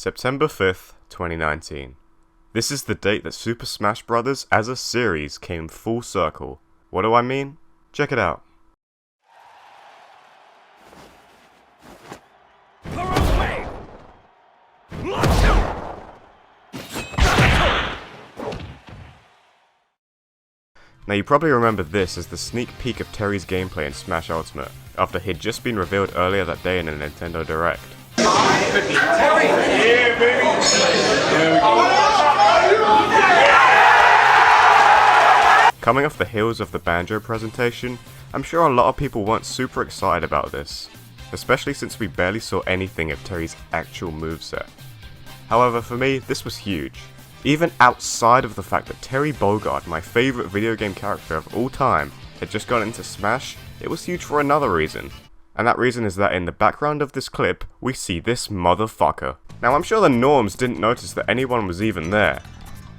September 5th, 2019. This is the date that Super Smash Bros. As a series came full circle. What do I mean? Check it out. Now you probably remember this as the sneak peek of Terry's gameplay in Smash Ultimate, after he'd just been revealed earlier that day in a Nintendo Direct. Coming off the heels of the Banjo presentation, I'm sure a lot of people weren't super excited about this, especially since we barely saw anything of Terry's actual moveset. However, for me, this was huge. Even outside of the fact that Terry Bogard, my favourite video game character of all time, had just gone into Smash, it was huge for another reason. And that reason is that in the background of this clip, we see this motherfucker. Now I'm sure the norms didn't notice that anyone was even there,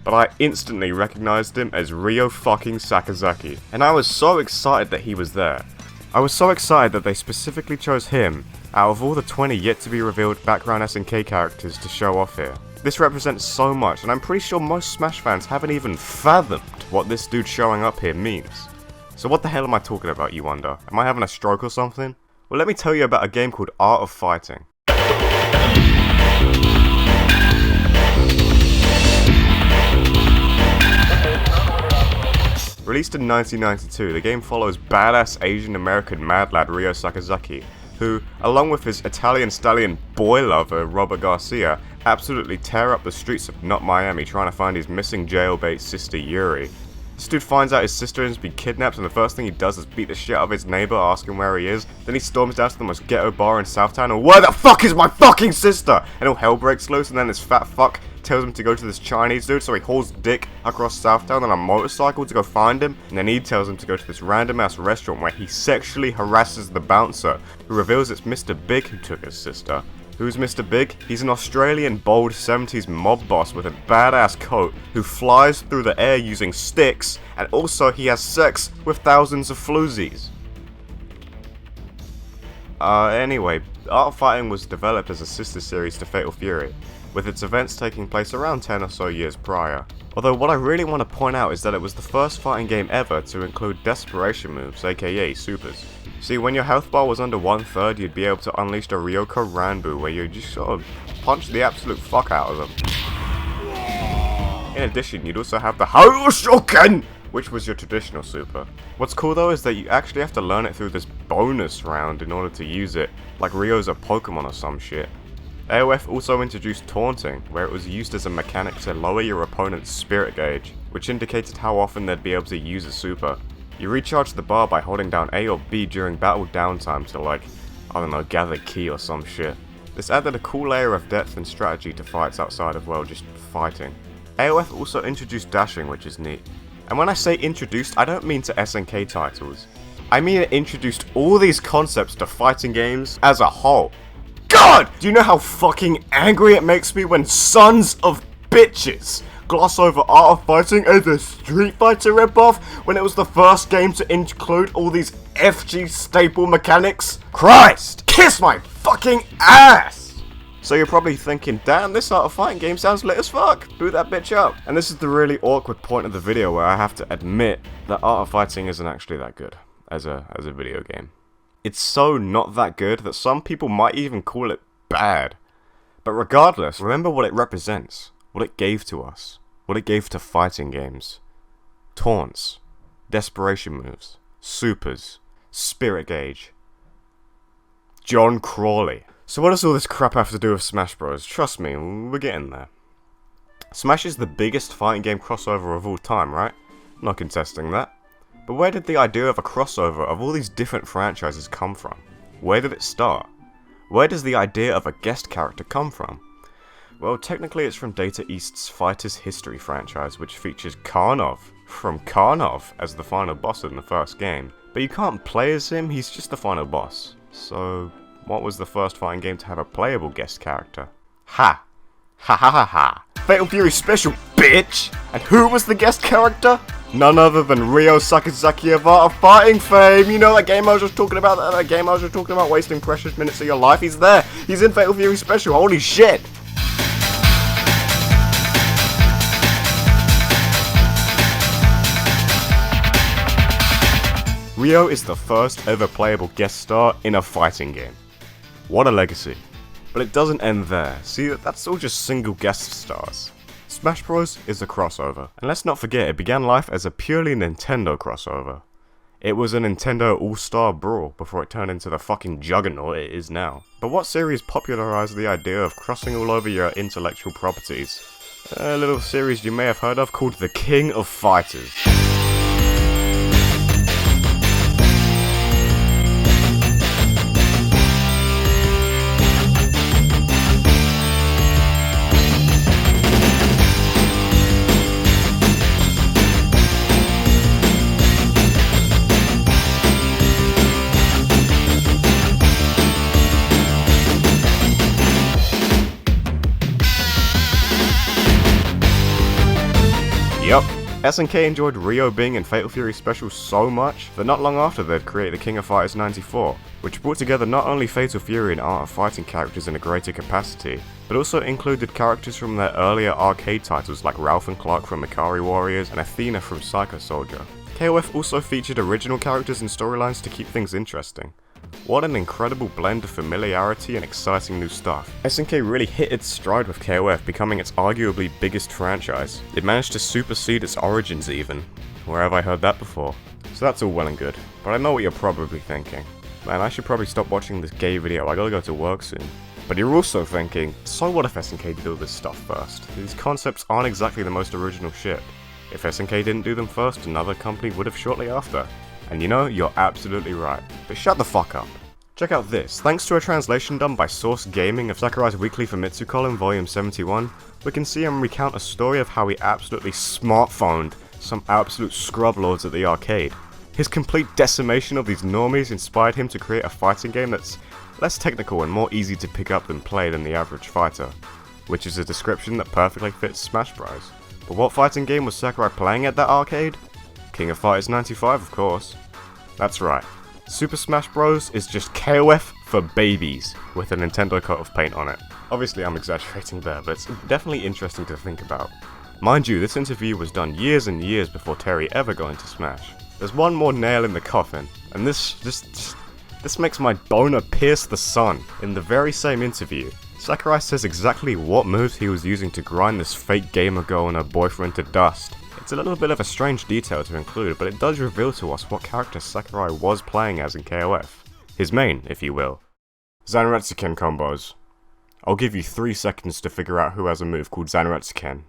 but I instantly recognised him as Ryo fucking Sakazaki, and I was so excited that he was there. I was so excited that they specifically chose him, out of all the 20 yet to be revealed background SNK characters to show off here. This represents so much, and I'm pretty sure most Smash fans haven't even fathomed what this dude showing up here means. So what the hell am I talking about, you wonder? Am I having a stroke or something? Well, let me tell you about a game called Art of Fighting. Released in 1992, the game follows badass Asian American mad lad Ryo Sakazaki, who, along with his Italian stallion boy lover Robert Garcia, absolutely tear up the streets of Not Miami trying to find his missing jailbait sister Iori. This dude finds out his sister has been kidnapped, and the first thing he does is beat the shit out of his neighbor, asking where he is. Then he storms down to the most ghetto bar in Southtown, and where the fuck is my fucking sister? And all hell breaks loose, and then this fat fuck tells him to go to this Chinese dude, so he hauls dick across Southtown on a motorcycle to go find him, and then he tells him to go to this random ass restaurant where he sexually harasses the bouncer, who reveals it's Mr. Big who took his sister. Who's Mr. Big? He's an Australian bold 70s mob boss with a badass coat who flies through the air using sticks, and also he has sex with thousands of floozies. Anyway, Art of Fighting was developed as a sister series to Fatal Fury, with its events taking place around 10 or so years prior. Although what I really want to point out is that it was the first fighting game ever to include desperation moves, aka supers. See, when your health bar was under 1/3, you'd be able to unleash the Ryoko Ranbu, where you just sort of punch the absolute fuck out of them. In addition, you'd also have the Shoken, which was your traditional super. What's cool though is that you actually have to learn it through this bonus round in order to use it, like Ryo's a Pokemon or some shit. AOF also introduced taunting, where it was used as a mechanic to lower your opponent's spirit gauge, which indicated how often they'd be able to use a super. You recharge the bar by holding down A or B during battle downtime to, like, I don't know, gather ki or some shit. This added a cool layer of depth and strategy to fights outside of, well, just fighting. AOF also introduced dashing, which is neat. And when I say introduced, I don't mean to SNK titles. I mean it introduced all these concepts to fighting games as a whole. God! Do you know how fucking angry it makes me when sons of bitches gloss over Art of Fighting as a Street Fighter ripoff when it was the first game to include all these FG staple mechanics? Christ! Kiss my fucking ass! So you're probably thinking, damn, this Art of Fighting game sounds lit as fuck. Boot that bitch up. And this is the really awkward point of the video where I have to admit that Art of Fighting isn't actually that good as a video game. It's so not that good that some people might even call it bad. But regardless, remember what it represents, what it gave to us, what it gave to fighting games. Taunts, desperation moves, supers, spirit gauge. John Crawley. So what does all this crap have to do with Smash Bros? Trust me, we're getting there. Smash is the biggest fighting game crossover of all time, right? Not contesting that. But where did the idea of a crossover of all these different franchises come from? Where did it start? Where does the idea of a guest character come from? Well, technically it's from Data East's Fighters History franchise, which features Karnov, from Karnov, as the final boss in the first game. But you can't play as him, he's just the final boss. So, what was the first fighting game to have a playable guest character? Ha! Ha ha ha ha! Fatal Fury Special, bitch! And who was the guest character? None other than Ryo Sakazaki of Art of Fighting fame. You know that game I was just talking about, wasting precious minutes of your life? He's there! He's in Fatal Fury Special, holy shit! Ryo is the first ever playable guest star in a fighting game. What a legacy. But it doesn't end there. See, that's all just single guest stars. Smash Bros. Is a crossover. And let's not forget, it began life as a purely Nintendo crossover. It was a Nintendo All-Star Brawl before it turned into the fucking juggernaut it is now. But what series popularized the idea of crossing all over your intellectual properties? A little series you may have heard of called The King of Fighters. Yup, SNK enjoyed Ryo being in Fatal Fury Special so much that not long after they'd create the King of Fighters 94, which brought together not only Fatal Fury and Art of Fighting characters in a greater capacity, but also included characters from their earlier arcade titles like Ralph and Clark from Ikari Warriors and Athena from Psycho Soldier. KOF also featured original characters and storylines to keep things interesting. What an incredible blend of familiarity and exciting new stuff. SNK really hit its stride with KOF, becoming its arguably biggest franchise. It managed to supersede its origins even. Where have I heard that before? So that's all well and good, but I know what you're probably thinking. Man, I should probably stop watching this gay video, I gotta go to work soon. But you're also thinking, so what if SNK did all this stuff first? These concepts aren't exactly the most original shit. If SNK didn't do them first, another company would have shortly after. And you know, you're absolutely right. But shut the fuck up. Check out this. Thanks to a translation done by Source Gaming of Sakurai's Weekly Famitsu column, volume 71, we can see him recount a story of how he absolutely smartphoned some absolute scrublords at the arcade. His complete decimation of these normies inspired him to create a fighting game that's less technical and more easy to pick up and play than the average fighter, which is a description that perfectly fits Smash Bros. But what fighting game was Sakurai playing at that arcade? King of Fighters 95, of course. That's right. Super Smash Bros. Is just KOF for babies, with a Nintendo coat of paint on it. Obviously I'm exaggerating there, but it's definitely interesting to think about. Mind you, this interview was done years and years before Terry ever got into Smash. There's one more nail in the coffin, and this makes my boner pierce the sun. In the very same interview, Sakurai says exactly what moves he was using to grind this fake gamer girl and her boyfriend to dust. It's a little bit of a strange detail to include, but it does reveal to us what character Sakurai was playing as in KOF. His main, if you will. Zanretsuken combos. I'll give you 3 seconds to figure out who has a move called Zanretsuken.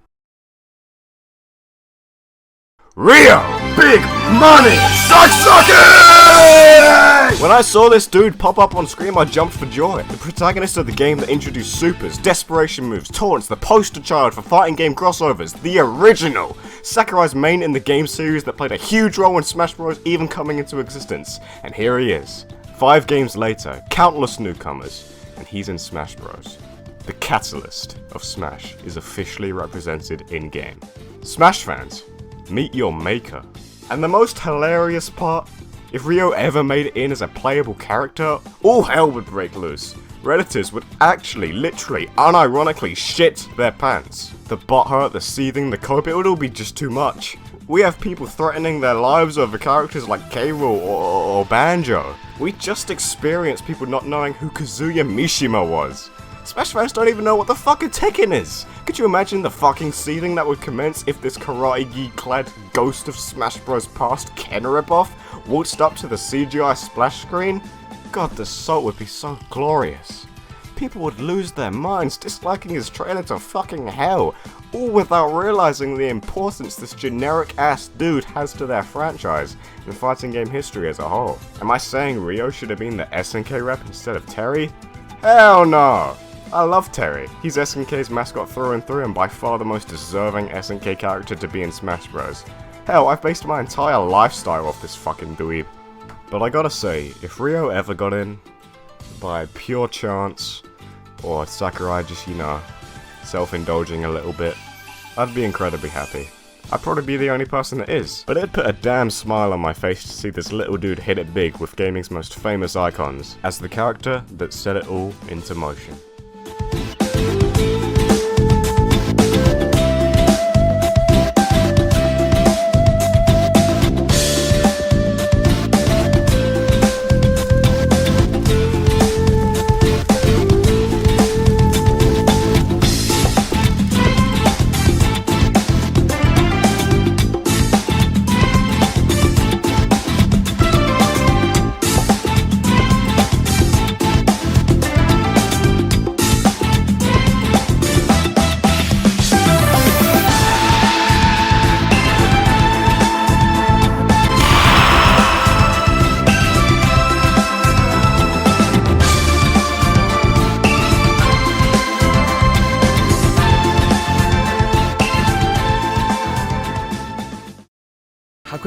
Ryo! Big Money! Sakazaki! When I saw this dude pop up on screen, I jumped for joy. The protagonist of the game that introduced supers, desperation moves, taunts, the poster child for fighting game crossovers, the original! Sakurai's main in the game series that played a huge role in Smash Bros. Even coming into existence. And here he is. 5 games later, countless newcomers, and he's in Smash Bros. The catalyst of Smash is officially represented in-game. Smash fans, meet your maker. And the most hilarious part, if Ryo ever made it in as a playable character, all hell would break loose. Redditors would actually, literally, unironically shit their pants. The butthurt, the seething, the cope, it would all be just too much. We have people threatening their lives over characters like K. Rool or Banjo. We just experienced people not knowing who Kazuya Mishima was. Smash fans don't even know what the fuck a Tekken is! Could you imagine the fucking seething that would commence if this karate-gi-clad ghost of Smash Bros. Past Ken ripoff waltzed up to the CGI splash screen? God, the salt would be so glorious. People would lose their minds disliking his trailer to fucking hell, all without realizing the importance this generic-ass dude has to their franchise and fighting game history as a whole. Am I saying Ryo should have been the SNK rep instead of Terry? Hell no! I love Terry. He's SNK's mascot through and through and by far the most deserving SNK character to be in Smash Bros. Hell, I've based my entire lifestyle off this fucking dweeb. But I gotta say, if Ryo ever got in, by pure chance, or Sakurai just, you know, self-indulging a little bit, I'd be incredibly happy. I'd probably be the only person that is, but it'd put a damn smile on my face to see this little dude hit it big with gaming's most famous icons, as the character that set it all into motion.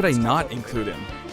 could I not include him?